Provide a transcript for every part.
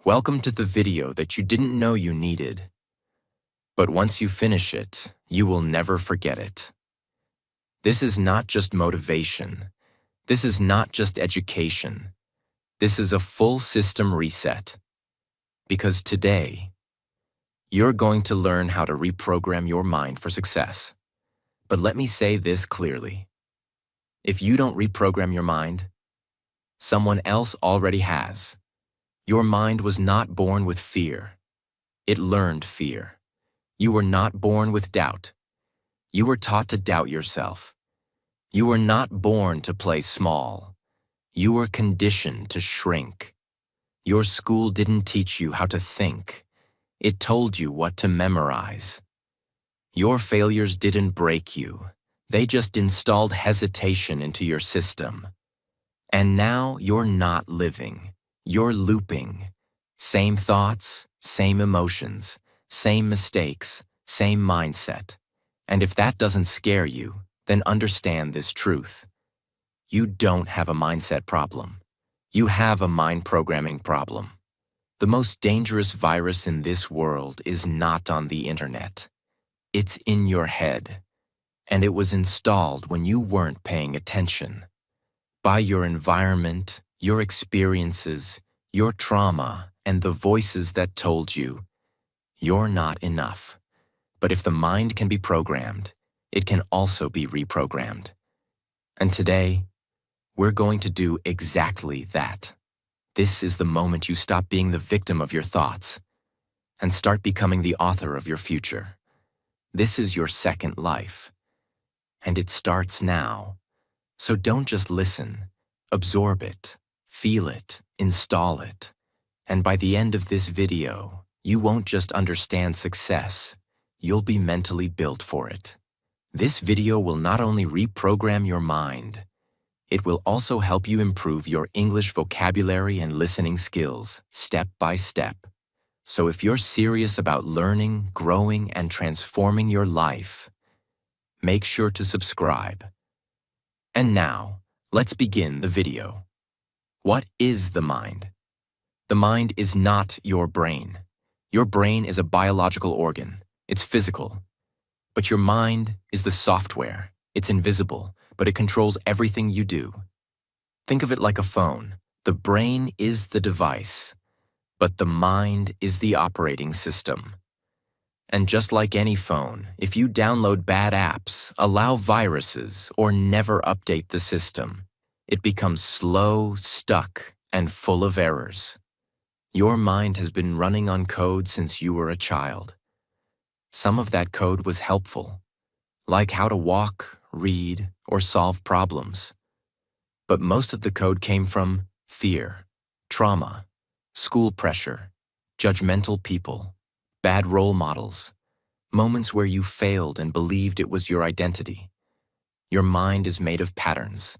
Welcome to the video that you didn't know you needed. But once you finish it, you will never forget it. This is not just motivation. This is not just education. This is a full system reset. Because today, you're going to learn how to reprogram your mind for success. But let me say this clearly. If you don't reprogram your mind, someone else already has. Your mind was not born with fear. It learned fear. You were not born with doubt. You were taught to doubt yourself. You were not born to play small. You were conditioned to shrink. Your school didn't teach you how to think. It told you what to memorize. Your failures didn't break you. They just installed hesitation into your system. And now you're not living. You're looping. Same thoughts, same emotions, same mistakes, same mindset. And if that doesn't scare you, then understand this truth. You don't have a mindset problem. You have a mind programming problem. The most dangerous virus in this world is not on the internet. It's in your head. And it was installed when you weren't paying attention. By your environment, your experiences, your trauma, and the voices that told you, you're not enough. But if the mind can be programmed, it can also be reprogrammed. And today, we're going to do exactly that. This is the moment you stop being the victim of your thoughts and start becoming the author of your future. This is your second life, and it starts now. So don't just listen, absorb it, feel it, install it. And by the end of this video, you won't just understand success, you'll be mentally built for it. This video will not only reprogram your mind, it will also help you improve your English vocabulary and listening skills step by step. So if you're serious about learning, growing, and transforming your life, make sure to subscribe. And now, let's begin the video. What is the mind? The mind is not your brain. Your brain is a biological organ. It's physical. But your mind is the software. It's invisible, but it controls everything you do. Think of it like a phone. The brain is the device, but the mind is the operating system. And just like any phone, if you download bad apps, allow viruses, or never update the system, it becomes slow, stuck, and full of errors. Your mind has been running on code since you were a child. Some of that code was helpful, like how to walk, read, or solve problems. But most of the code came from fear, trauma, school pressure, judgmental people, bad role models, moments where you failed and believed it was your identity. Your mind is made of patterns.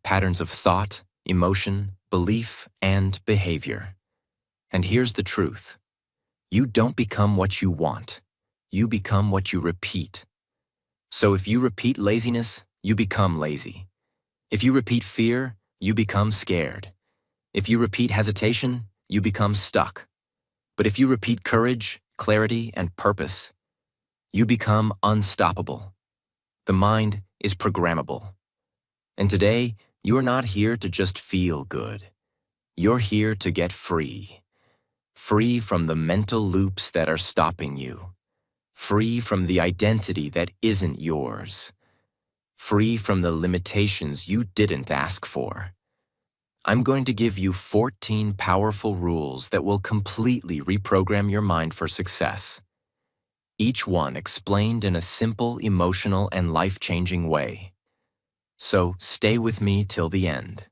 Patterns of thought, emotion, belief, and behavior. And here's the truth. You don't become what you want. You become what you repeat. So if you repeat laziness, you become lazy. If you repeat fear, you become scared. If you repeat hesitation, you become stuck. But if you repeat courage, clarity, and purpose, you become unstoppable. The mind is programmable. And today, you're not here to just feel good. You're here to get free. Free from the mental loops that are stopping you. Free from the identity that isn't yours. Free from the limitations you didn't ask for. I'm going to give you 14 powerful rules that will completely reprogram your mind for success. Each one explained in a simple, emotional, and life-changing way. So stay with me till the end.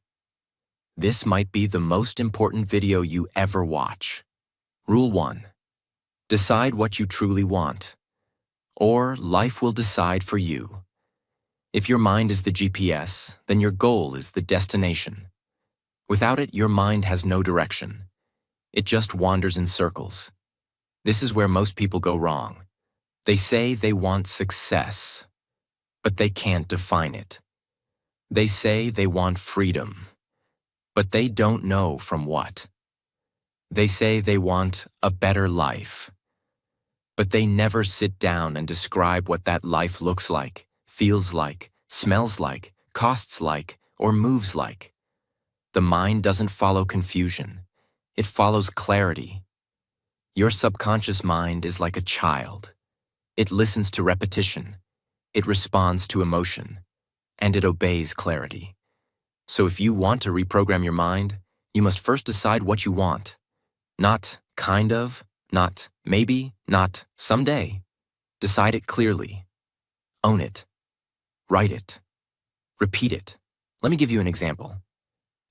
This might be the most important video you ever watch. Rule 1. Decide what you truly want, or life will decide for you. If your mind is the GPS, then your goal is the destination. Without it, your mind has no direction. It just wanders in circles. This is where most people go wrong. They say they want success, but they can't define it. They say they want freedom, but they don't know from what. They say they want a better life, but they never sit down and describe what that life looks like, feels like, smells like, costs like, or moves like. The mind doesn't follow confusion. It follows clarity. Your subconscious mind is like a child. It listens to repetition. It responds to emotion. And it obeys clarity. So if you want to reprogram your mind, you must first decide what you want. Not kind of, not maybe, not someday. Decide it clearly. Own it. Write it. Repeat it. Let me give you an example.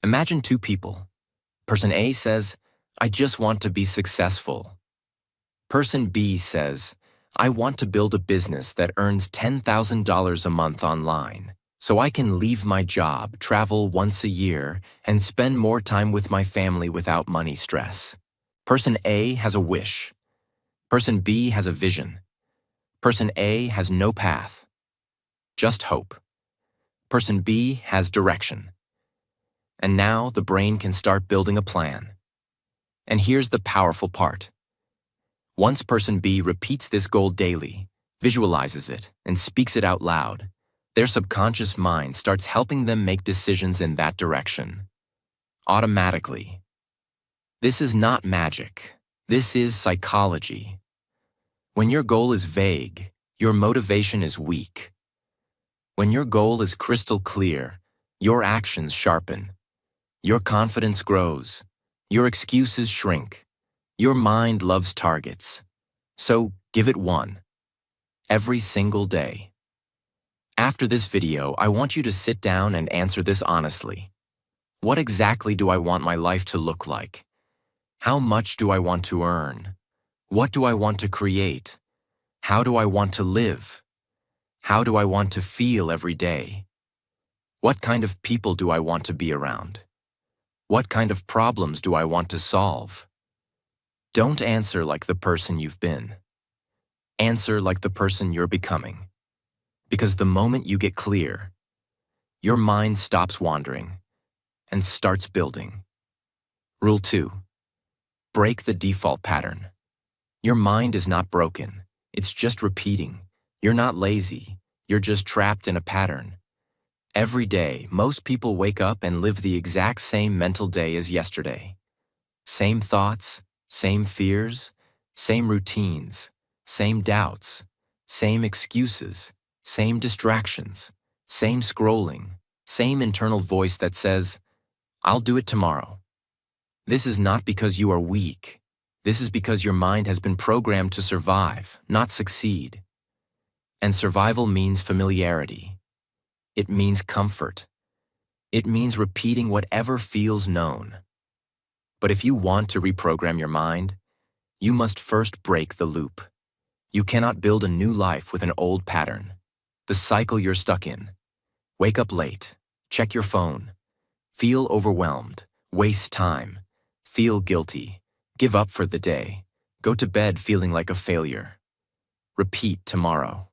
Imagine two people. Person A says, I just want to be successful. Person B says, I want to build a business that earns $10,000 a month online, so I can leave my job, travel once a year, and spend more time with my family without money stress. Person A has a wish. Person B has a vision. Person A has no path, just hope. Person B has direction. And now the brain can start building a plan. And here's the powerful part. Once person B repeats this goal daily, visualizes it, and speaks it out loud, their subconscious mind starts helping them make decisions in that direction. Automatically. This is not magic. This is psychology. When your goal is vague, your motivation is weak. When your goal is crystal clear, your actions sharpen. Your confidence grows. Your excuses shrink. Your mind loves targets. So give it one. Every single day. After this video, I want you to sit down and answer this honestly. What exactly do I want my life to look like? How much do I want to earn? What do I want to create? How do I want to live? How do I want to feel every day? What kind of people do I want to be around? What kind of problems do I want to solve? Don't answer like the person you've been. Answer like the person you're becoming. Because the moment you get clear, your mind stops wandering and starts building. Rule 2. Break the default pattern. Your mind is not broken. It's just repeating. You're not lazy. You're just trapped in a pattern. Every day, most people wake up and live the exact same mental day as yesterday. Same thoughts, same fears, same routines, same doubts, same excuses, same distractions, same scrolling, same internal voice that says, I'll do it tomorrow. This is not because you are weak. This is because your mind has been programmed to survive, not succeed. And survival means familiarity. It means comfort. It means repeating whatever feels known. But if you want to reprogram your mind, you must first break the loop. You cannot build a new life with an old pattern, the cycle you're stuck in. Wake up late, check your phone, feel overwhelmed, waste time, feel guilty, give up for the day, go to bed feeling like a failure. Repeat tomorrow.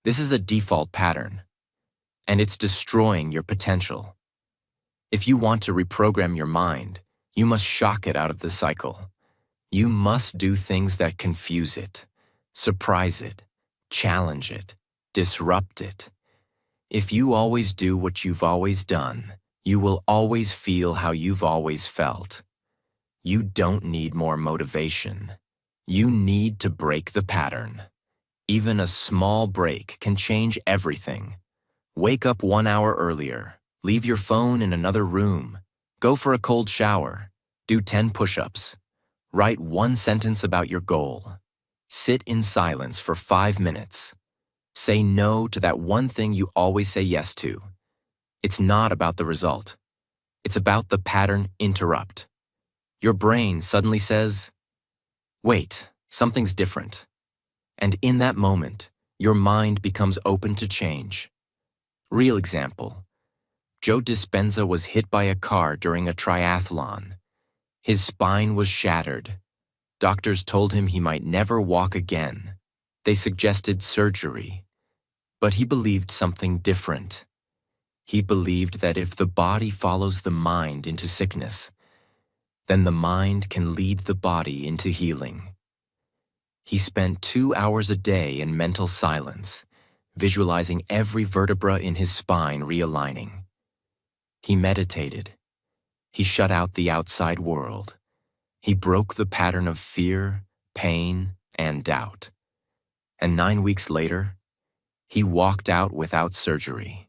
This is a default pattern, and it's destroying your potential. If you want to reprogram your mind, you must shock it out of the cycle. You must do things that confuse it, surprise it, challenge it, disrupt it. If you always do what you've always done, you will always feel how you've always felt. You don't need more motivation. You need to break the pattern. Even a small break can change everything. Wake up 1 hour earlier, leave your phone in another room, go for a cold shower, do 10 push-ups, write one sentence about your goal, sit in silence for 5 minutes, say no to that one thing you always say yes to. It's not about the result. It's about the pattern interrupt. Your brain suddenly says, wait, something's different. And in that moment, your mind becomes open to change. Real example. Joe Dispenza was hit by a car during a triathlon. His spine was shattered. Doctors told him he might never walk again. They suggested surgery. But he believed something different. He believed that if the body follows the mind into sickness, then the mind can lead the body into healing. He spent 2 hours a day in mental silence, visualizing every vertebra in his spine realigning. He meditated. He shut out the outside world. He broke the pattern of fear, pain, and doubt. And 9 weeks later, he walked out without surgery.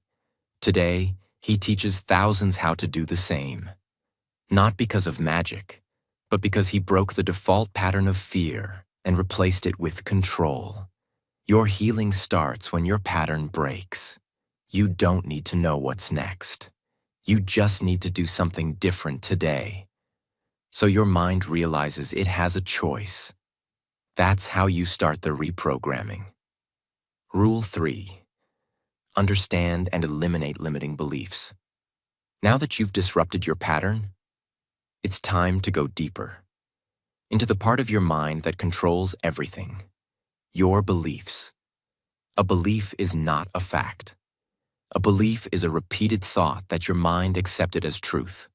Today, he teaches thousands how to do the same. Not because of magic, but because he broke the default pattern of fear and replaced it with control. Your healing starts when your pattern breaks. You don't need to know what's next. You just need to do something different today. So your mind realizes it has a choice. That's how you start the reprogramming. Rule 3. Understand and eliminate limiting beliefs. Now that you've disrupted your pattern, it's time to go deeper into the part of your mind that controls everything, your beliefs. A belief is not a fact. A belief is a repeated thought that your mind accepted as truth,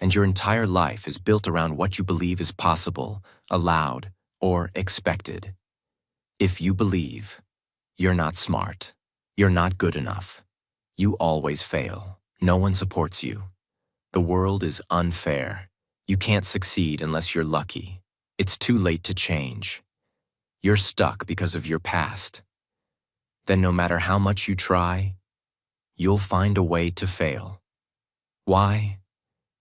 and your entire life is built around what you believe is possible, allowed, or expected. If you believe, you're not smart, you're not good enough, you always fail, no one supports you, the world is unfair, you can't succeed unless you're lucky, it's too late to change, you're stuck because of your past, then no matter how much you try, you'll find a way to fail. Why?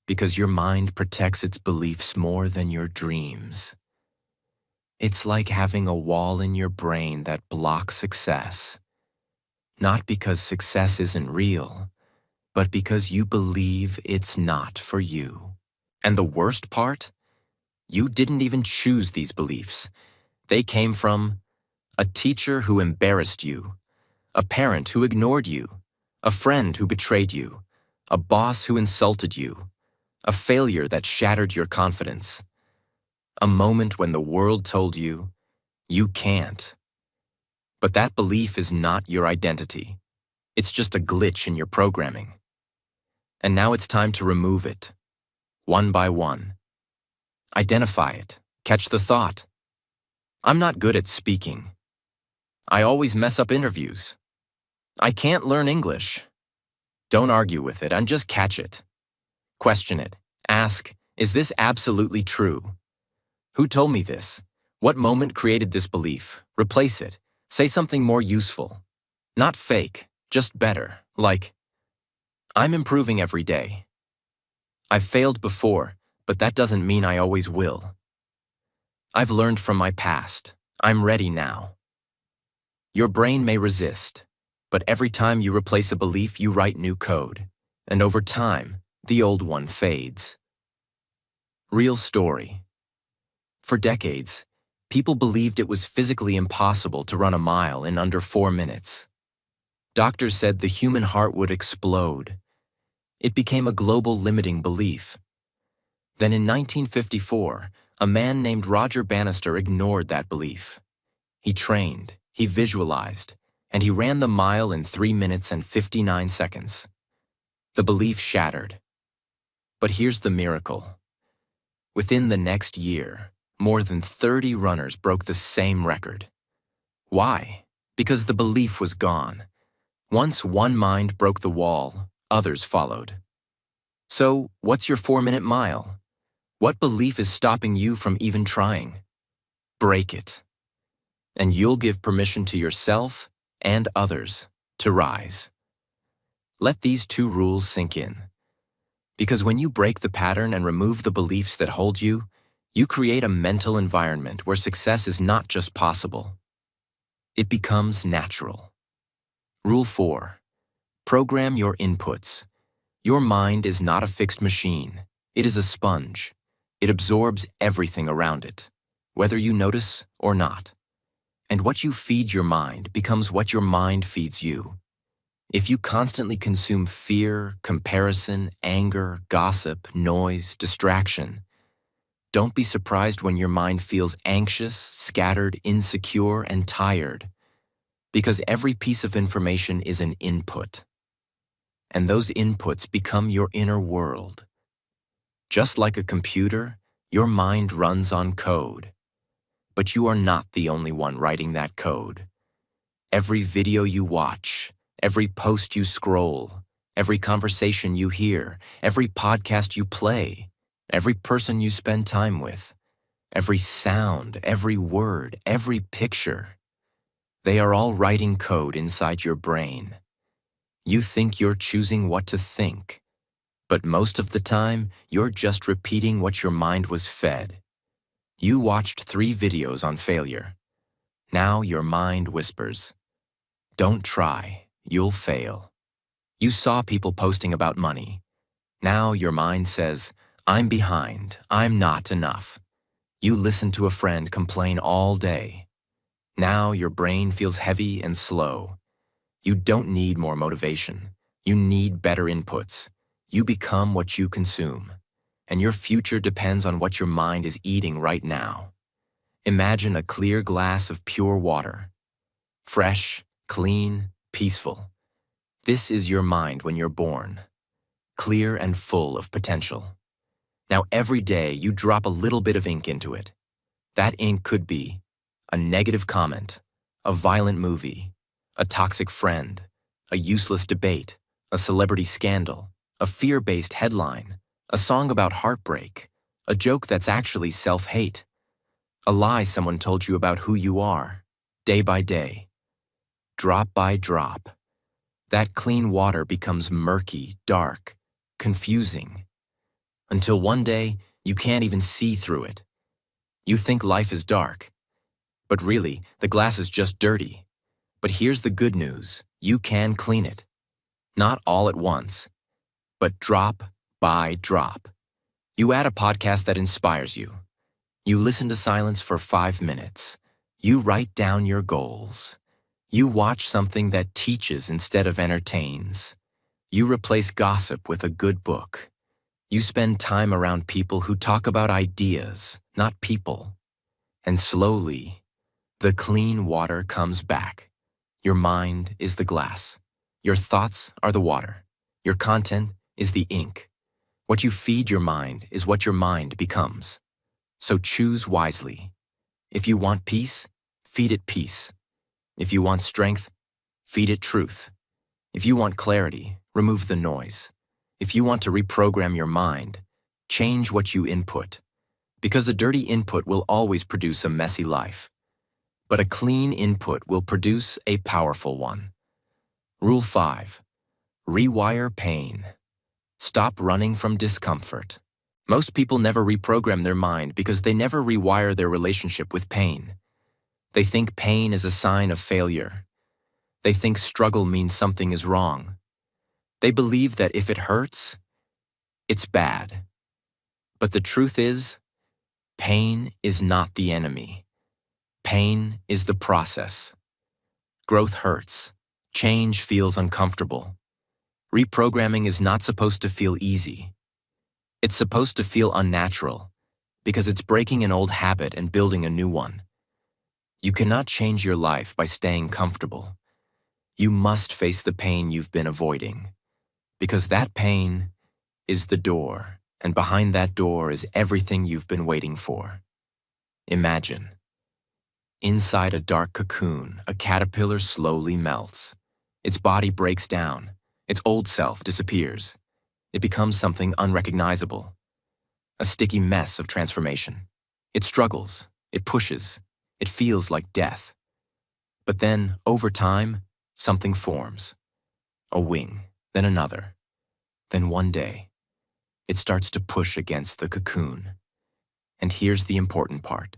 Because your mind protects its beliefs more than your dreams. It's like having a wall in your brain that blocks success. Not because success isn't real, but because you believe it's not for you. And the worst part? You didn't even choose these beliefs. They came from a teacher who embarrassed you, a parent who ignored you, a friend who betrayed you, a boss who insulted you, a failure that shattered your confidence, a moment when the world told you, you can't. But that belief is not your identity. It's just a glitch in your programming. And now it's time to remove it, one by one. Identify it, catch the thought. I'm not good at speaking. I always mess up interviews. I can't learn English. Don't argue with it and just catch it. Question it. Ask, is this absolutely true? Who told me this? What moment created this belief? Replace it. Say something more useful. Not fake, just better. Like, I'm improving every day. I've failed before, but that doesn't mean I always will. I've learned from my past. I'm ready now. Your brain may resist, but every time you replace a belief, you write new code. And over time, the old one fades. Real story. For decades, people believed it was physically impossible to run a mile in under 4 minutes. Doctors said the human heart would explode. It became a global limiting belief. Then in 1954, a man named Roger Bannister ignored that belief. He trained, he visualized, and he ran the mile in 3 minutes and 59 seconds. The belief shattered. But here's the miracle. Within the next year, more than 30 runners broke the same record. Why? Because the belief was gone. Once one mind broke the wall, others followed. So, what's your 4-minute mile? What belief is stopping you from even trying? Break it. And you'll give permission to yourself and others to rise. Let these 2 rules sink in. Because when you break the pattern and remove the beliefs that hold you, you create a mental environment where success is not just possible. It becomes natural. Rule 4. Program your inputs. Your mind is not a fixed machine. It is a sponge. It absorbs everything around it, whether you notice or not. And what you feed your mind becomes what your mind feeds you. If you constantly consume fear, comparison, anger, gossip, noise, distraction, don't be surprised when your mind feels anxious, scattered, insecure, and tired, because every piece of information is an input. And those inputs become your inner world. Just like a computer, your mind runs on code. But you are not the only one writing that code. Every video you watch, every post you scroll, every conversation you hear, every podcast you play, every person you spend time with, every sound, every word, every picture, they are all writing code inside your brain. You think you're choosing what to think, but most of the time, you're just repeating what your mind was fed. You watched 3 videos on failure. Now your mind whispers, "Don't try, you'll fail." You saw people posting about money. Now your mind says, "I'm behind, I'm not enough." You listen to a friend complain all day. Now your brain feels heavy and slow. You don't need more motivation. You need better inputs. You become what you consume, and your future depends on what your mind is eating right now. Imagine a clear glass of pure water. Fresh, clean, peaceful. This is your mind when you're born. Clear and full of potential. Now every day you drop a little bit of ink into it. That ink could be a negative comment, a violent movie, a toxic friend, a useless debate, a celebrity scandal, a fear-based headline, a song about heartbreak, a joke that's actually self-hate, a lie someone told you about who you are, day by day, drop by drop. That clean water becomes murky, dark, confusing, until one day you can't even see through it. You think life is dark, but really the glass is just dirty. But here's the good news, you can clean it. Not all at once, but drop by drop. You add a podcast that inspires you. You listen to silence for 5 minutes. You write down your goals. You watch something that teaches instead of entertains. You replace gossip with a good book. You spend time around people who talk about ideas, not people. And slowly, the clean water comes back. Your mind is the glass. Your thoughts are the water. Your content is the ink. What you feed your mind is what your mind becomes. So choose wisely. If you want peace, feed it peace. If you want strength, feed it truth. If you want clarity, remove the noise. If you want to reprogram your mind, change what you input. Because a dirty input will always produce a messy life. But a clean input will produce a powerful one. Rule 5. Rewire pain. Stop running from discomfort. Most people never reprogram their mind because they never rewire their relationship with pain. They think pain is a sign of failure. They think struggle means something is wrong. They believe that if it hurts, it's bad. But the truth is, pain is not the enemy. Pain is the process. Growth hurts. Change feels uncomfortable. Reprogramming is not supposed to feel easy. It's supposed to feel unnatural, because it's breaking an old habit and building a new one. You cannot change your life by staying comfortable. You must face the pain you've been avoiding, because that pain is the door, and behind that door is everything you've been waiting for. Imagine. Inside a dark cocoon, a caterpillar slowly melts. Its body breaks down. Its old self disappears. It becomes something unrecognizable. A sticky mess of transformation. It struggles. It pushes. It feels like death. But then, over time, something forms. A wing, then another. Then one day, it starts to push against the cocoon. And here's the important part.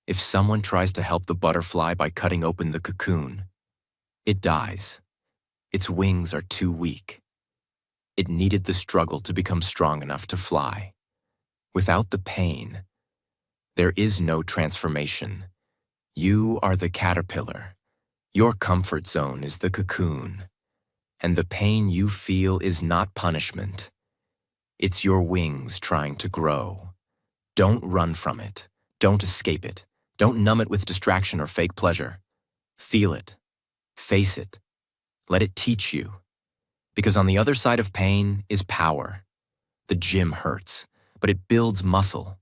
If someone tries to help the butterfly by cutting open the cocoon, it dies. Its wings are too weak. It needed the struggle to become strong enough to fly. Without the pain, there is no transformation. You are the caterpillar. Your comfort zone is the cocoon. And the pain you feel is not punishment. It's your wings trying to grow. Don't run from it. Don't escape it. Don't numb it with distraction or fake pleasure. Feel it. Face it. Let it teach you. Because on the other side of pain is power. The gym hurts. but it builds muscle.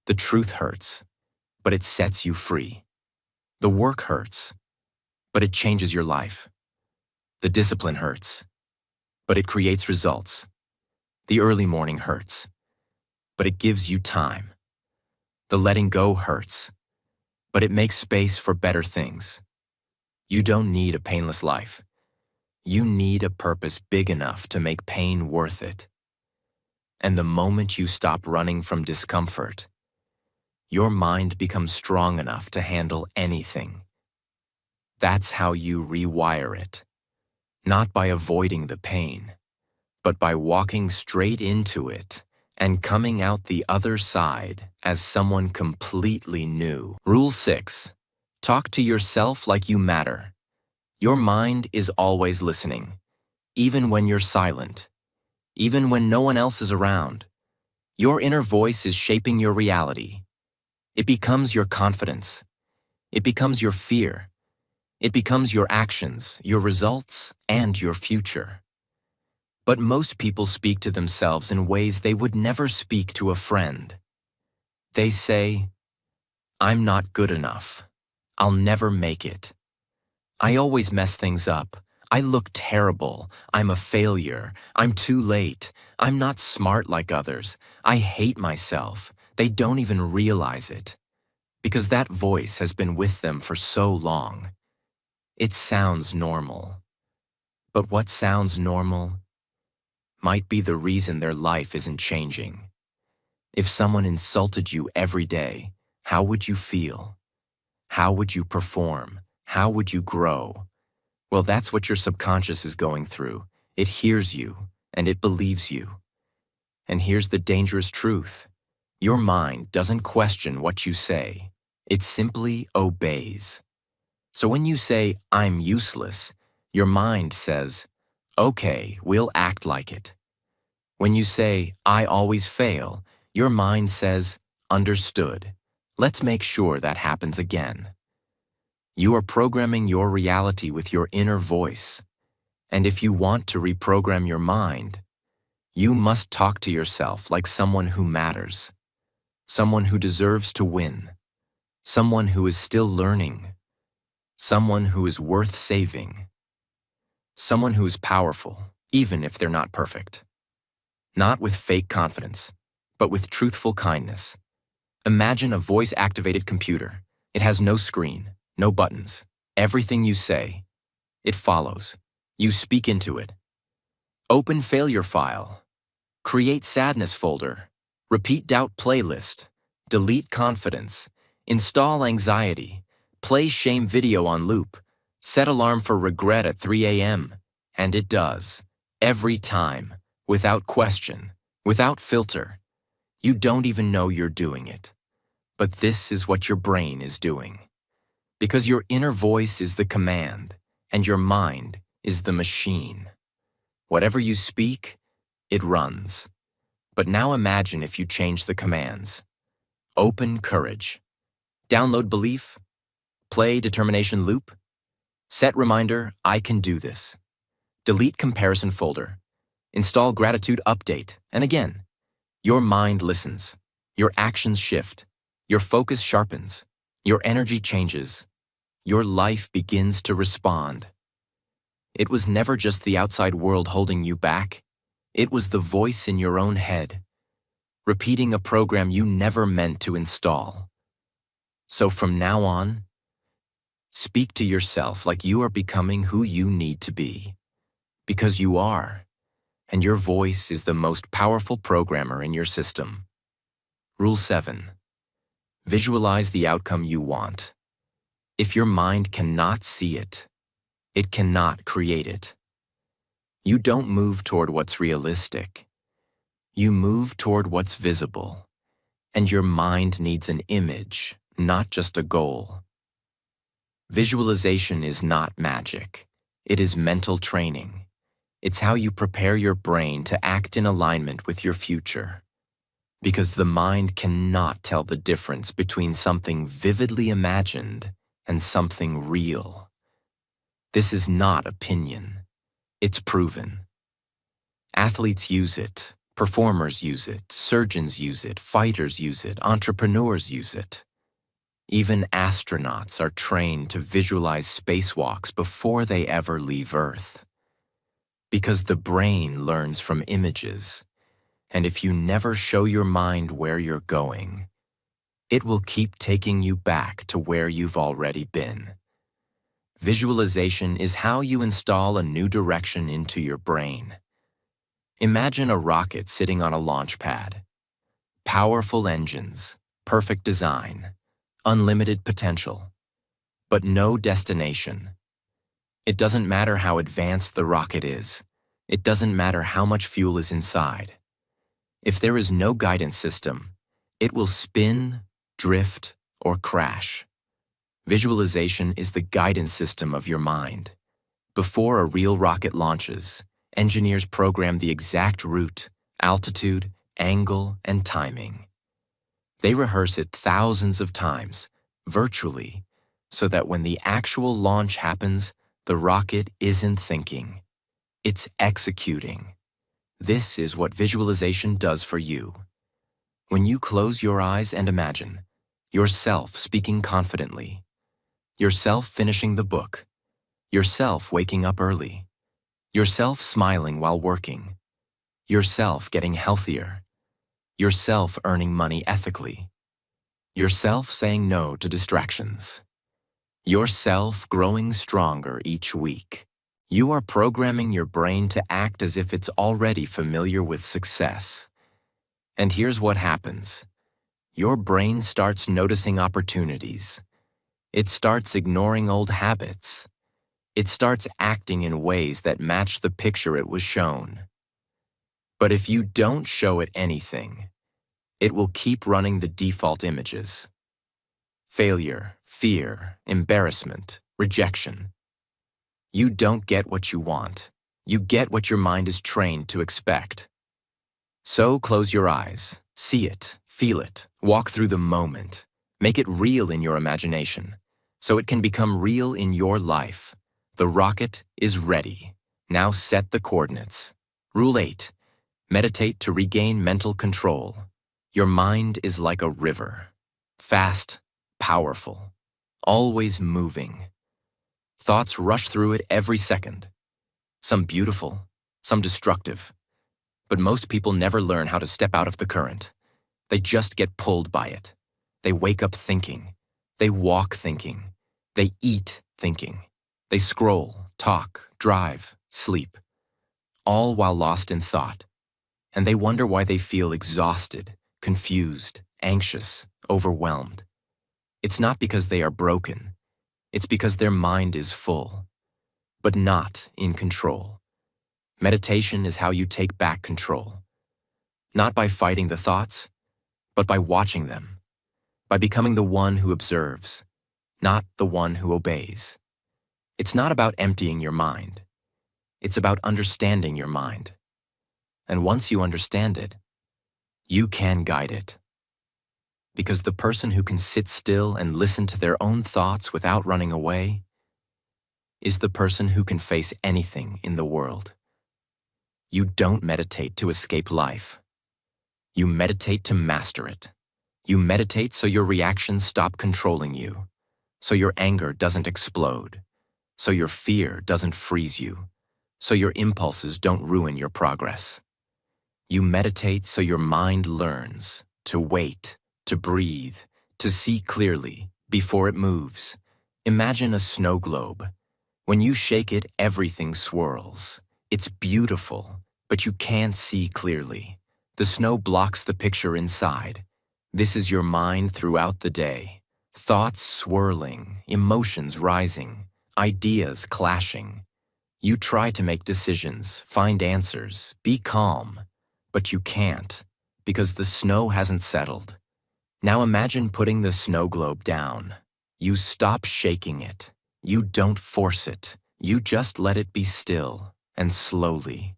The truth hurts, but it sets you free. The work hurts, but it changes your life. The discipline hurts, but it creates results. The early morning hurts, but it gives you time. The letting go hurts, but it makes space for better things. You don't need a painless life. You need a purpose big enough to make pain worth it. And the moment you stop running from discomfort, your mind becomes strong enough to handle anything. That's how you rewire it. Not by avoiding the pain, but by walking straight into it and coming out the other side as someone completely new. Rule 6. Talk to yourself like you matter. Your mind is always listening, even when you're silent, even when no one else is around. Your inner voice is shaping your reality. It becomes your confidence. It becomes your fear. It becomes your actions, your results, and your future. But most people speak to themselves in ways they would never speak to a friend. They say, "I'm not good enough. I'll never make it. I always mess things up. I look terrible. I'm a failure. I'm too late. I'm not smart like others. I hate myself." They don't even realize it, because that voice has been with them for so long. It sounds normal. But what sounds normal might be the reason their life isn't changing. If someone insulted you every day, how would you feel? How would you perform? How would you grow? Well, that's what your subconscious is going through. It hears you, and it believes you. And here's the dangerous truth. Your mind doesn't question what you say. It simply obeys. So when you say, "I'm useless," your mind says, "Okay, we'll act like it." When you say, "I always fail," your mind says, "Understood. Let's make sure that happens again." You are programming your reality with your inner voice. And if you want to reprogram your mind, you must talk to yourself like someone who matters, someone who deserves to win, someone who is still learning, someone who is worth saving, someone who is powerful, even if they're not perfect. Not with fake confidence, but with truthful kindness. Imagine a voice-activated computer. It has no screen, no buttons. Everything you say, it follows. You speak into it. Open failure file. Create sadness folder. Repeat doubt playlist. Delete confidence. Install anxiety. Play shame video on loop. Set alarm for regret at 3 a.m. And it does. Every time. Without question. Without filter. You don't even know you're doing it. But this is what your brain is doing. Because your inner voice is the command, and your mind is the machine. Whatever you speak, it runs. But now imagine if you change the commands. Open courage. Download belief. Play determination loop. Set reminder, I can do this. Delete comparison folder. Install gratitude update. And again, your mind listens. Your actions shift. Your focus sharpens. Your energy changes. Your life begins to respond. It was never just the outside world holding you back. It was the voice in your own head, repeating a program you never meant to install. So from now on, speak to yourself like you are becoming who you need to be. Because you are, and your voice is the most powerful programmer in your system. Rule 7. Visualize the outcome you want. If your mind cannot see it, it cannot create it. You don't move toward what's realistic. You move toward what's visible. And your mind needs an image, not just a goal. Visualization is not magic. It is mental training. It's how you prepare your brain to act in alignment with your future. Because the mind cannot tell the difference between something vividly imagined and something real. This is not opinion. It's proven. Athletes use it, Performers use it, surgeons use it, fighters use it, entrepreneurs use it. Even astronauts are trained to visualize spacewalks before they ever leave Earth. Because the brain learns from images, and if you never show your mind where you're going, it will keep taking you back to where you've already been. Visualization is how you install a new direction into your brain. Imagine a rocket sitting on a launch pad. Powerful engines, perfect design, unlimited potential, but no destination. It doesn't matter how advanced the rocket is. It doesn't matter how much fuel is inside. If there is no guidance system, it will spin, drift, or crash. Visualization is the guidance system of your mind. Before a real rocket launches, engineers program the exact route, altitude, angle, and timing. They rehearse it thousands of times, virtually, so that when the actual launch happens, the rocket isn't thinking. It's executing. This is what visualization does for you. When you close your eyes and imagine yourself speaking confidently, yourself finishing the book, yourself waking up early, yourself smiling while working, yourself getting healthier, yourself earning money ethically, yourself saying no to distractions, yourself growing stronger each week, you are programming your brain to act as if it's already familiar with success. And here's what happens. Your brain starts noticing opportunities. It starts ignoring old habits. It starts acting in ways that match the picture it was shown. But if you don't show it anything, it will keep running the default images. Failure, fear, embarrassment, rejection. You don't get what you want. You get what your mind is trained to expect. So close your eyes, see it, feel it, walk through the moment. Make it real in your imagination, so it can become real in your life. The rocket is ready. Now set the coordinates. Rule 8. Meditate to regain mental control. Your mind is like a river. Fast, powerful, always moving. Thoughts rush through it every second. Some beautiful, some destructive. But most people never learn how to step out of the current. They just get pulled by it. They wake up thinking. They walk thinking. They eat thinking. They scroll, talk, drive, sleep, all while lost in thought. And they wonder why they feel exhausted, confused, anxious, overwhelmed. It's not because they are broken. It's because their mind is full, but not in control. Meditation is how you take back control. Not by fighting the thoughts, but by watching them. By becoming the one who observes, not the one who obeys. It's not about emptying your mind. It's about understanding your mind. And once you understand it, you can guide it. Because the person who can sit still and listen to their own thoughts without running away is the person who can face anything in the world. You don't meditate to escape life. You meditate to master it. You meditate so your reactions stop controlling you, so your anger doesn't explode, so your fear doesn't freeze you, so your impulses don't ruin your progress. You meditate so your mind learns to wait, to breathe, to see clearly before it moves. Imagine a snow globe. When you shake it, everything swirls. It's beautiful, but you can't see clearly. The snow blocks the picture inside. This is your mind throughout the day. Thoughts swirling, emotions rising, ideas clashing. You try to make decisions, find answers, be calm, but you can't because the snow hasn't settled. Now imagine putting the snow globe down. You stop shaking it. You don't force it. You just let it be still and slowly.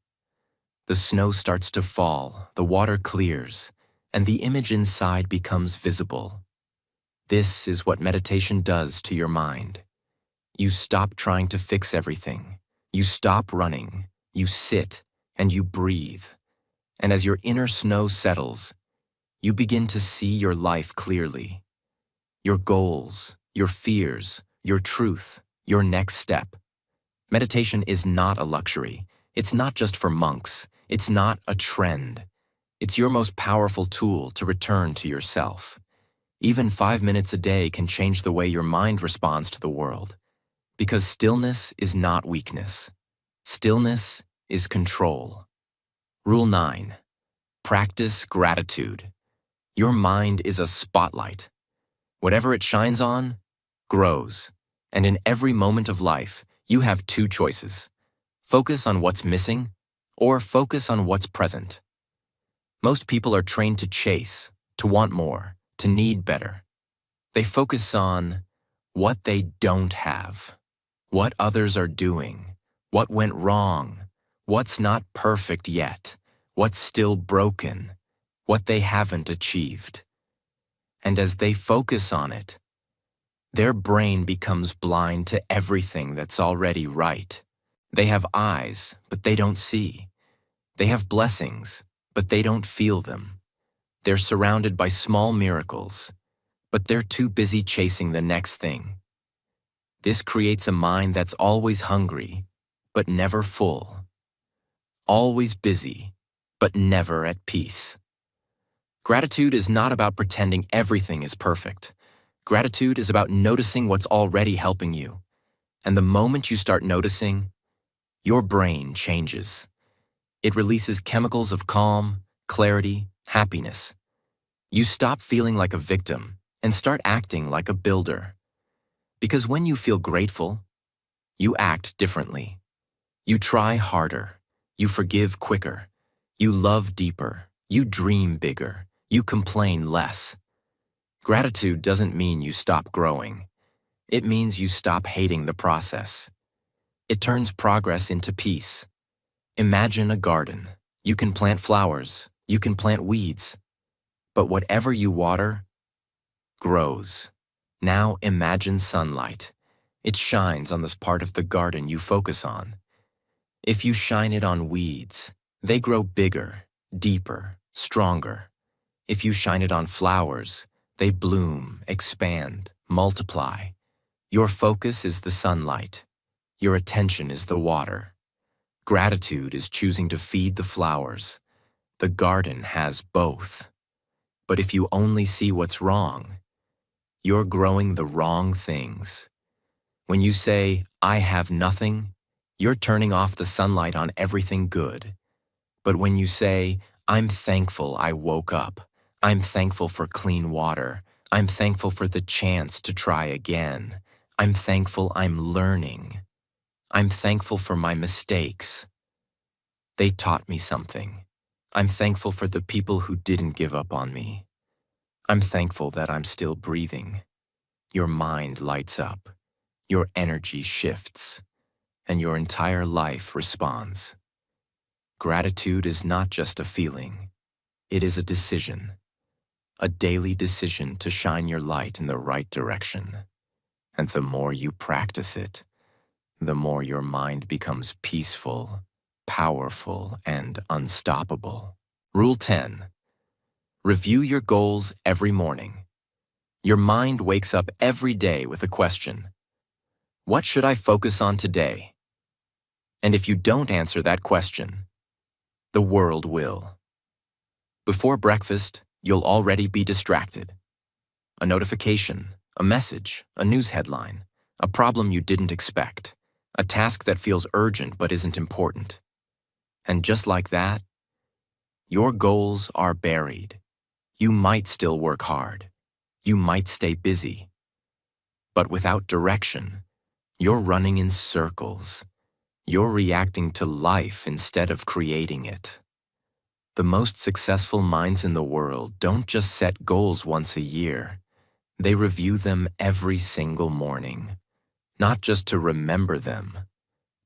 The snow starts to fall, the water clears, and the image inside becomes visible. This is what meditation does to your mind. You stop trying to fix everything. You stop running. You sit and you breathe. And as your inner snow settles, you begin to see your life clearly. Your goals, your fears, your truth, your next step. Meditation is not a luxury. It's not just for monks. It's not a trend. It's your most powerful tool to return to yourself. Even 5 minutes a day can change the way your mind responds to the world. Because stillness is not weakness. Stillness is control. Rule 9. Practice gratitude. Your mind is a spotlight. Whatever it shines on, grows. And in every moment of life, you have 2 choices. Focus on what's missing, or focus on what's present. Most people are trained to chase, to want more, to need better. They focus on what they don't have, what others are doing, what went wrong, what's not perfect yet, what's still broken, what they haven't achieved. And as they focus on it, their brain becomes blind to everything that's already right. They have eyes, but they don't see. They have blessings, but they don't feel them. They're surrounded by small miracles, but they're too busy chasing the next thing. This creates a mind that's always hungry, but never full. Always busy, but never at peace. Gratitude is not about pretending everything is perfect. Gratitude is about noticing what's already helping you. And the moment you start noticing, your brain changes. It releases chemicals of calm, clarity, happiness. You stop feeling like a victim and start acting like a builder. Because when you feel grateful, you act differently. You try harder. You forgive quicker. You love deeper. You dream bigger. You complain less. Gratitude doesn't mean you stop growing. It means you stop hating the process. It turns progress into peace. Imagine a garden. You can plant flowers. You can plant weeds. But whatever you water, grows. Now imagine sunlight. It shines on this part of the garden you focus on. If you shine it on weeds, they grow bigger, deeper, stronger. If you shine it on flowers, they bloom, expand, multiply. Your focus is the sunlight. Your attention is the water. Gratitude is choosing to feed the flowers. The garden has both. But if you only see what's wrong, you're growing the wrong things. When you say, "I have nothing," you're turning off the sunlight on everything good. But when you say, "I'm thankful I woke up. I'm thankful for clean water. I'm thankful for the chance to try again. I'm thankful I'm learning. I'm thankful for my mistakes. They taught me something. I'm thankful for the people who didn't give up on me. I'm thankful that I'm still breathing." Your mind lights up. Your energy shifts. And your entire life responds. Gratitude is not just a feeling. It is a decision. A daily decision to shine your light in the right direction. And the more you practice it, the more your mind becomes peaceful, powerful, and unstoppable. Rule 10. Review your goals every morning. Your mind wakes up every day with a question. What should I focus on today? And if you don't answer that question, the world will. Before breakfast, you'll already be distracted. A notification, a message, a news headline, a problem you didn't expect, a task that feels urgent but isn't important. And just like that, your goals are buried. You might still work hard. You might stay busy. But without direction, you're running in circles. You're reacting to life instead of creating it. The most successful minds in the world don't just set goals once a year. They review them every single morning, not just to remember them,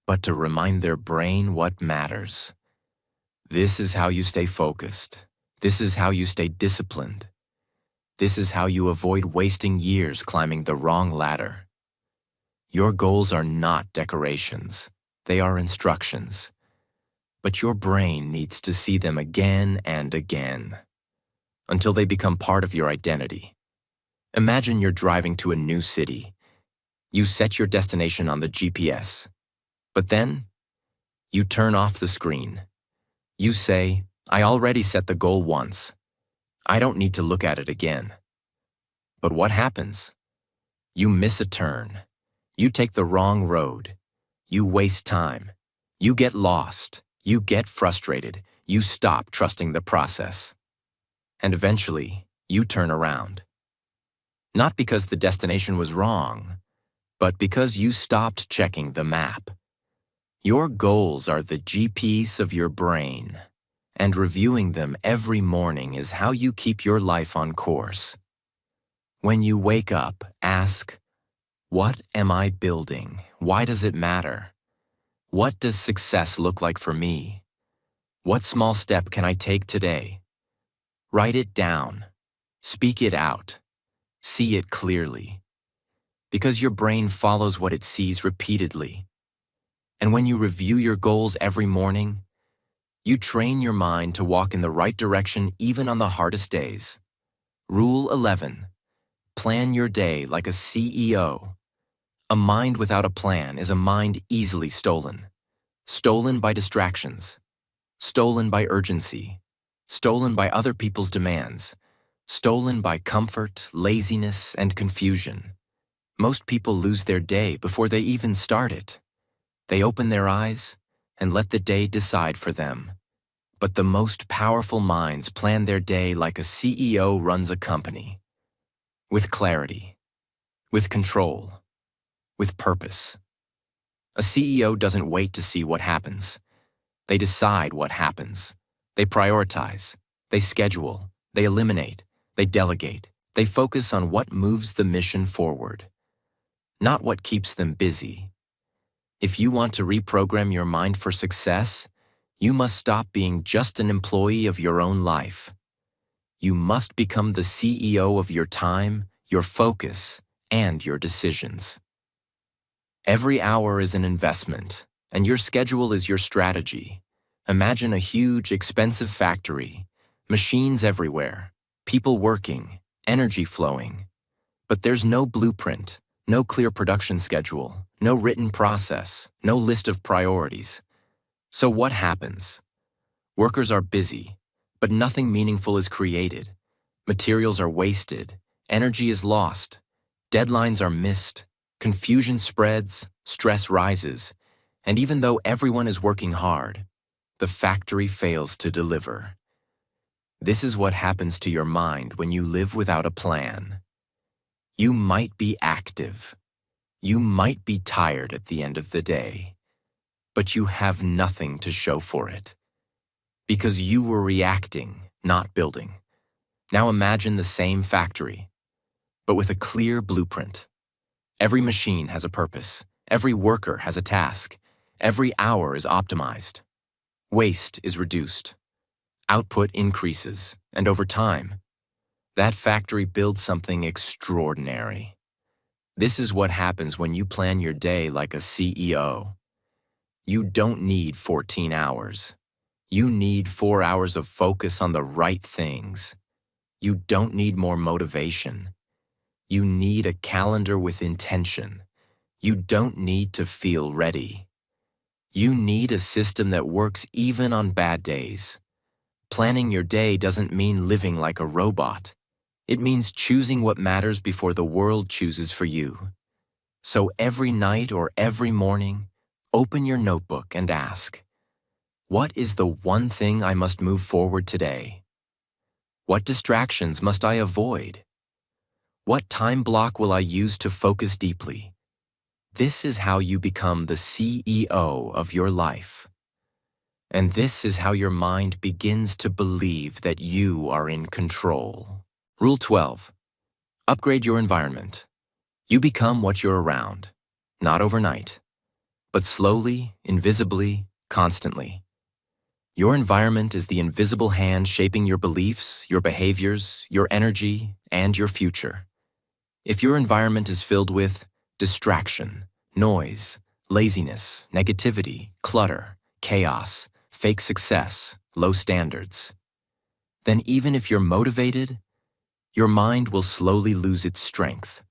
but to remind their brain what matters. This is how you stay focused. This is how you stay disciplined. This is how you avoid wasting years climbing the wrong ladder. Your goals are not decorations. They are instructions. but your brain needs to see them again and again until they become part of your identity. Imagine you're driving to a new city. You set your destination on the GPS, but then you turn off the screen. You say, "I already set the goal once. I don't need to look at it again." But what happens? You miss a turn. You take the wrong road. You waste time. You get lost. You get frustrated. You stop trusting the process. And eventually, you turn around. Not because the destination was wrong, but because you stopped checking the map. Your goals are the GPS of your brain, and reviewing them every morning is how you keep your life on course. When you wake up, ask, "What am I building? Why does it matter? What does success look like for me? What small step can I take today?" Write it down. Speak it out. See it clearly. Because your brain follows what it sees repeatedly. And when you review your goals every morning, you train your mind to walk in the right direction even on the hardest days. Rule 11. Plan your day like a CEO. A mind without a plan is a mind easily stolen. Stolen by distractions. Stolen by urgency. Stolen by other people's demands. Stolen by comfort, laziness, and confusion. Most people lose their day before they even start it. They open their eyes and let the day decide for them. But the most powerful minds plan their day like a CEO runs a company. With clarity, with control, with purpose. A CEO doesn't wait to see what happens. They decide what happens. They prioritize. They schedule. They eliminate. They delegate. They focus on what moves the mission forward, not what keeps them busy. If you want to reprogram your mind for success, you must stop being just an employee of your own life. You must become the CEO of your time, your focus, and your decisions. Every hour is an investment, and your schedule is your strategy. Imagine a huge, expensive factory, machines everywhere, people working, energy flowing. But there's no blueprint, no clear production schedule, no written process, no list of priorities. So what happens? Workers are busy, but nothing meaningful is created. Materials are wasted, energy is lost, deadlines are missed, confusion spreads, stress rises, and even though everyone is working hard, the factory fails to deliver. This is what happens to your mind when you live without a plan. You might be active. You might be tired at the end of the day, but you have nothing to show for it. Because you were reacting, not building. Now imagine the same factory, but with a clear blueprint. Every machine has a purpose. Every worker has a task. Every hour is optimized. Waste is reduced. Output increases, and over time, that factory builds something extraordinary. This is what happens when you plan your day like a CEO. You don't need 14 hours. You need 4 hours of focus on the right things. You don't need more motivation. You need a calendar with intention. You don't need to feel ready. You need a system that works even on bad days. Planning your day doesn't mean living like a robot. It means choosing what matters before the world chooses for you. So every night or every morning, open your notebook and ask, what is the one thing I must move forward today? What distractions must I avoid? What time block will I use to focus deeply? This is how you become the CEO of your life. And this is how your mind begins to believe that you are in control. Rule 12. Upgrade your environment. You become what you're around, not overnight, but slowly, invisibly, constantly. Your environment is the invisible hand shaping your beliefs, your behaviors, your energy, and your future. If your environment is filled with distraction, noise, laziness, negativity, clutter, chaos, fake success, low standards, then even if you're motivated, your mind will slowly lose its strength.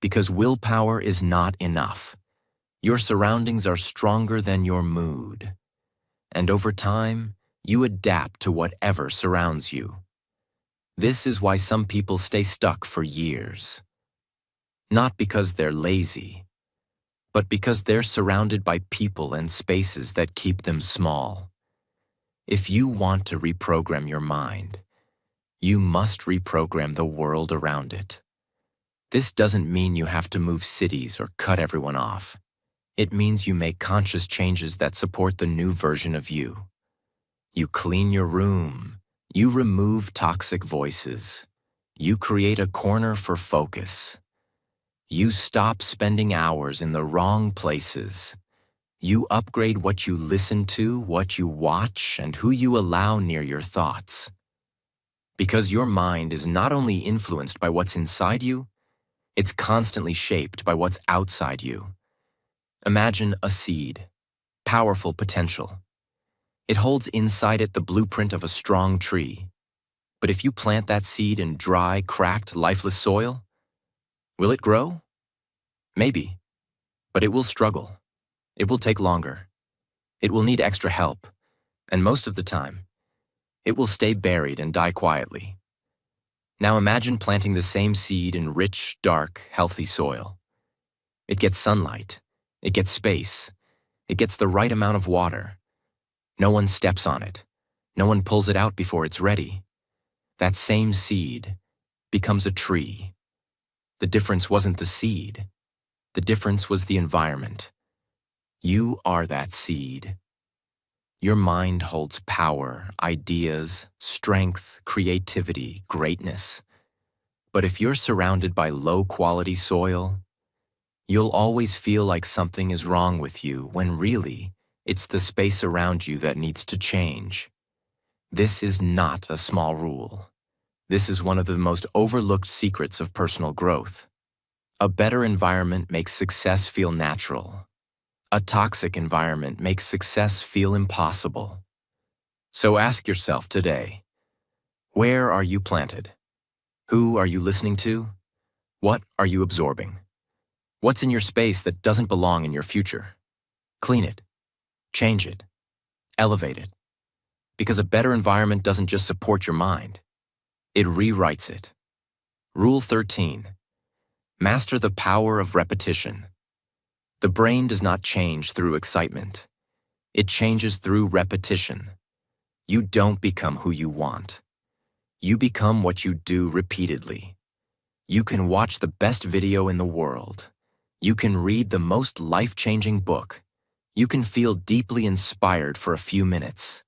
Because willpower is not enough. Your surroundings are stronger than your mood. And over time, you adapt to whatever surrounds you. This is why some people stay stuck for years. Not because they're lazy, but because they're surrounded by people and spaces that keep them small. If you want to reprogram your mind, you must reprogram the world around it. This doesn't mean you have to move cities or cut everyone off. It means you make conscious changes that support the new version of you. You clean your room. You remove toxic voices. You create a corner for focus. You stop spending hours in the wrong places. You upgrade what you listen to, what you watch, and who you allow near your thoughts. Because your mind is not only influenced by what's inside you, it's constantly shaped by what's outside you. Imagine a seed, powerful potential. It holds inside it the blueprint of a strong tree. But if you plant that seed in dry, cracked, lifeless soil, will it grow? Maybe, but it will struggle. It will take longer. It will need extra help, and most of the time, it will stay buried and die quietly. Now imagine planting the same seed in rich, dark, healthy soil. It gets sunlight. It gets space. It gets the right amount of water. No one steps on it. No one pulls it out before it's ready. That same seed becomes a tree. The difference wasn't the seed. The difference was the environment. You are that seed. Your mind holds power, ideas, strength, creativity, greatness. But if you're surrounded by low-quality soil, you'll always feel like something is wrong with you when really, it's the space around you that needs to change. This is not a small rule. This is one of the most overlooked secrets of personal growth. A better environment makes success feel natural. A toxic environment makes success feel impossible. So ask yourself today, where are you planted? Who are you listening to? What are you absorbing? What's in your space that doesn't belong in your future? Clean it, change it, elevate it. Because a better environment doesn't just support your mind, it rewrites it. Rule 13. Master the power of repetition. The brain does not change through excitement. It changes through repetition. You don't become who you want. You become what you do repeatedly. You can watch the best video in the world. You can read the most life-changing book. You can feel deeply inspired for a few minutes.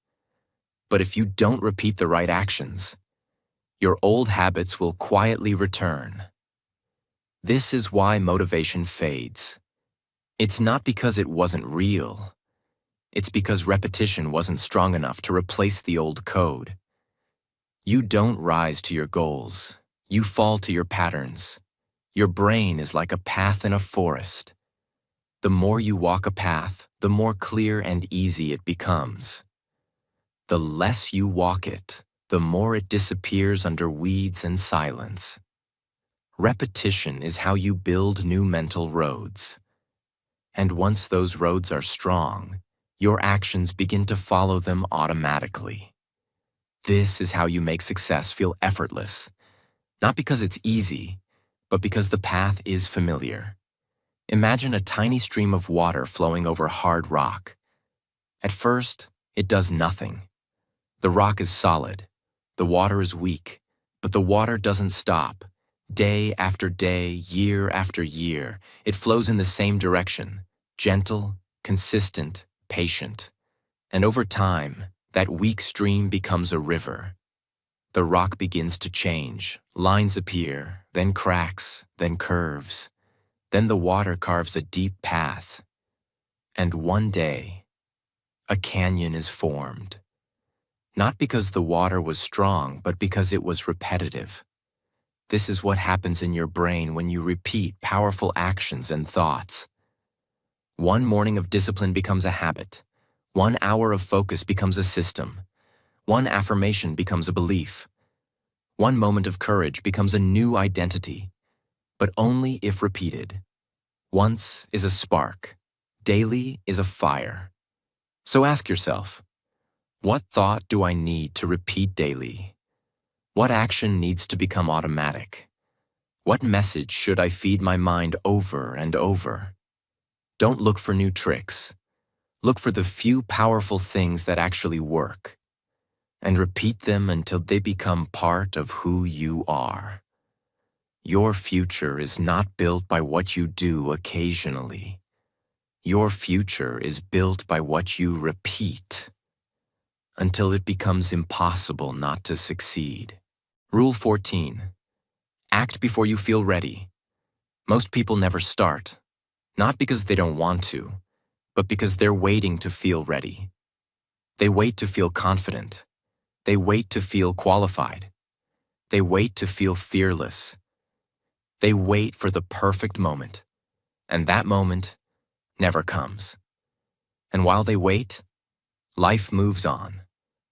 But if you don't repeat the right actions, your old habits will quietly return. This is why motivation fades. It's not because it wasn't real. It's because repetition wasn't strong enough to replace the old code. You don't rise to your goals. You fall to your patterns. Your brain is like a path in a forest. The more you walk a path, the more clear and easy it becomes. The less you walk it, the more it disappears under weeds and silence. Repetition is how you build new mental roads. And once those roads are strong, your actions begin to follow them automatically. This is how you make success feel effortless, not because it's easy, but because the path is familiar. Imagine a tiny stream of water flowing over hard rock. At first, it does nothing. The rock is solid, the water is weak, but the water doesn't stop. Day after day, year after year, it flows in the same direction, gentle, consistent, patient. And over time, that weak stream becomes a river. The rock begins to change, lines appear, then cracks, then curves. Then the water carves a deep path. And one day, a canyon is formed. Not because the water was strong, but because it was repetitive. This is what happens in your brain when you repeat powerful actions and thoughts. One morning of discipline becomes a habit. 1 hour of focus becomes a system. 1 affirmation becomes a belief. 1 moment of courage becomes a new identity, but only if repeated. Once is a spark. Daily is a fire. So ask yourself, what thought do I need to repeat daily? What action needs to become automatic? What message should I feed my mind over and over? Don't look for new tricks. Look for the few powerful things that actually work, and repeat them until they become part of who you are. Your future is not built by what you do occasionally. Your future is built by what you repeat until it becomes impossible not to succeed. Rule 14. Act before you feel ready. Most people never start, not because they don't want to, but because they're waiting to feel ready. They wait to feel confident. They wait to feel qualified. They wait to feel fearless. They wait for the perfect moment, and that moment never comes. And while they wait, life moves on.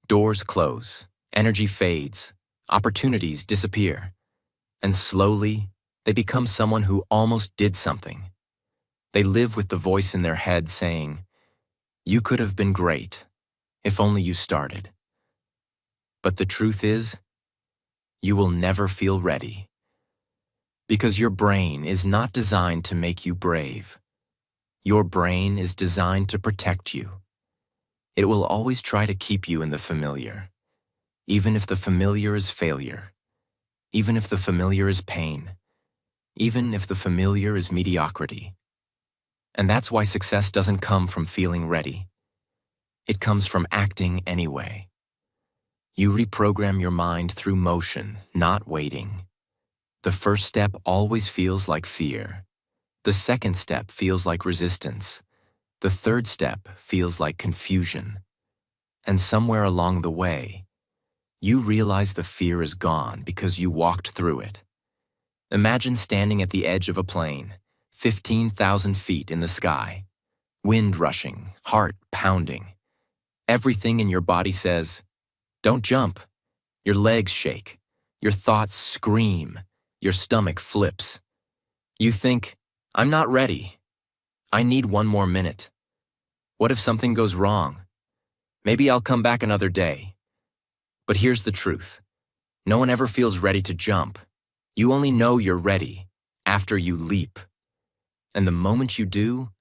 Doors close, energy fades, opportunities disappear, and slowly they become someone who almost did something. They live with the voice in their head saying, "You could have been great if only you started." But the truth is, you will never feel ready, because your brain is not designed to make you brave. Your brain is designed to protect you. It will always try to keep you in the familiar, even if the familiar is failure, even if the familiar is pain, even if the familiar is mediocrity. And that's why success doesn't come from feeling ready. It comes from acting anyway. You reprogram your mind through motion, not waiting. The first step always feels like fear. The second step feels like resistance. The third step feels like confusion. And somewhere along the way, you realize the fear is gone because you walked through it. Imagine standing at the edge of a plane, 15,000 feet in the sky, wind rushing, heart pounding. Everything in your body says, "Don't jump." Your legs shake. Your thoughts scream. Your stomach flips. You think, "I'm not ready. I need 1 more minute. What if something goes wrong? Maybe I'll come back another day." But here's the truth. No one ever feels ready to jump. You only know you're ready after you leap. And the moment you do,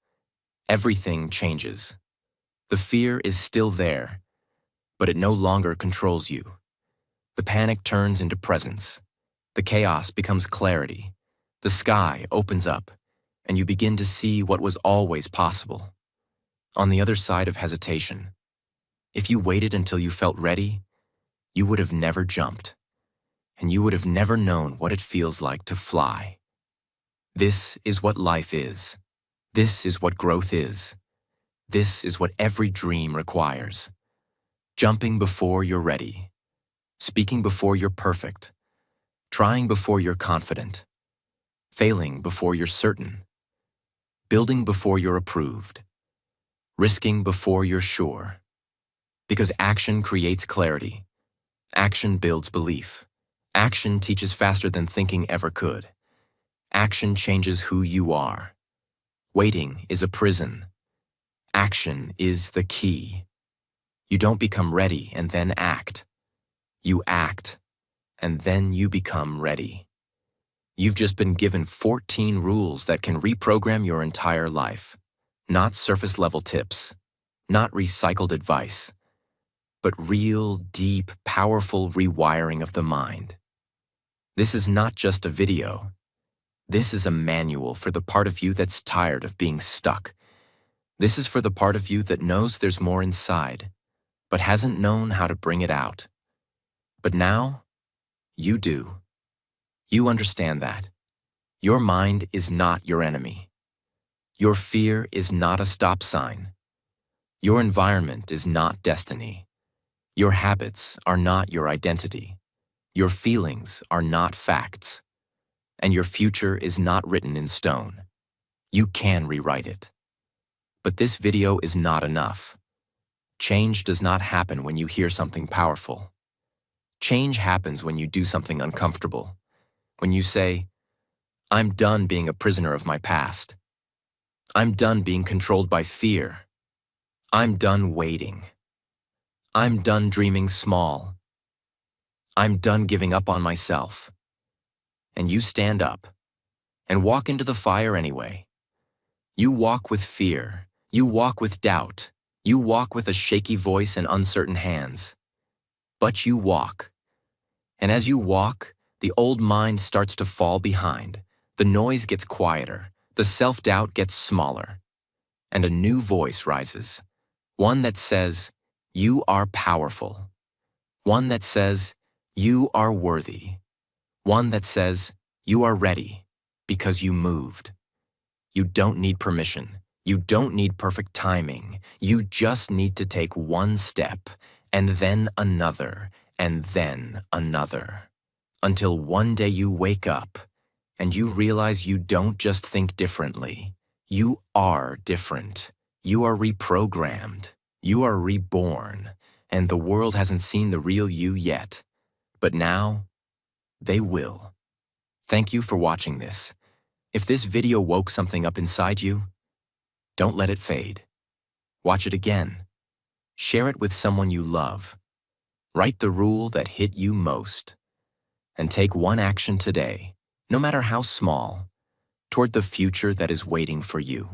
everything changes. The fear is still there, but it no longer controls you. The panic turns into presence. The chaos becomes clarity. The sky opens up, and you begin to see what was always possible. On the other side of hesitation, if you waited until you felt ready, you would have never jumped, and you would have never known what it feels like to fly. This is what life is. This is what growth is. This is what every dream requires. Jumping before you're ready. Speaking before you're perfect. Trying before you're confident. Failing before you're certain. Building before you're approved. Risking before you're sure. Because action creates clarity. Action builds belief. Action teaches faster than thinking ever could. Action changes who you are. Waiting is a prison. Action is the key. You don't become ready and then act. You act, and then you become ready. You've just been given 14 rules that can reprogram your entire life. Not surface-level tips, not recycled advice, but real, deep, powerful rewiring of the mind. This is not just a video. This is a manual for the part of you that's tired of being stuck. This is for the part of you that knows there's more inside, but hasn't known how to bring it out. But now, you do. You understand that. Your mind is not your enemy. Your fear is not a stop sign. Your environment is not destiny. Your habits are not your identity. Your feelings are not facts. And your future is not written in stone. You can rewrite it. But this video is not enough. Change does not happen when you hear something powerful. Change happens when you do something uncomfortable. When you say, I'm done being a prisoner of my past. I'm done being controlled by fear. I'm done waiting. I'm done dreaming small. I'm done giving up on myself. And you stand up and walk into the fire anyway. You walk with fear. You walk with doubt. You walk with a shaky voice and uncertain hands. But you walk. And as you walk, the old mind starts to fall behind. The noise gets quieter. The self-doubt gets smaller. And a new voice rises. One that says, you are powerful. One that says, you are worthy. One that says, you are ready because you moved. You don't need permission. You don't need perfect timing. You just need to take one step, and then another, and then another. Until one day you wake up, and you realize you don't just think differently. You are different. You are reprogrammed. You are reborn, and the world hasn't seen the real you yet. But now, they will. Thank you for watching this. If this video woke something up inside you, don't let it fade. Watch it again. Share it with someone you love. Write the rule that hit you most. And take one action today, no matter how small, toward the future that is waiting for you.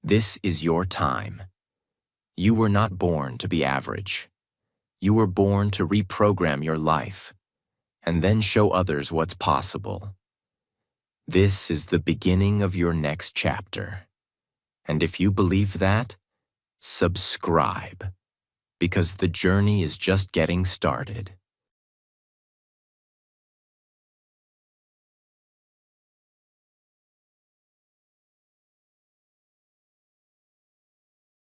This is your time. You were not born to be average. You were born to reprogram your life, and then show others what's possible. This is the beginning of your next chapter. And if you believe that, subscribe, because the journey is just getting started.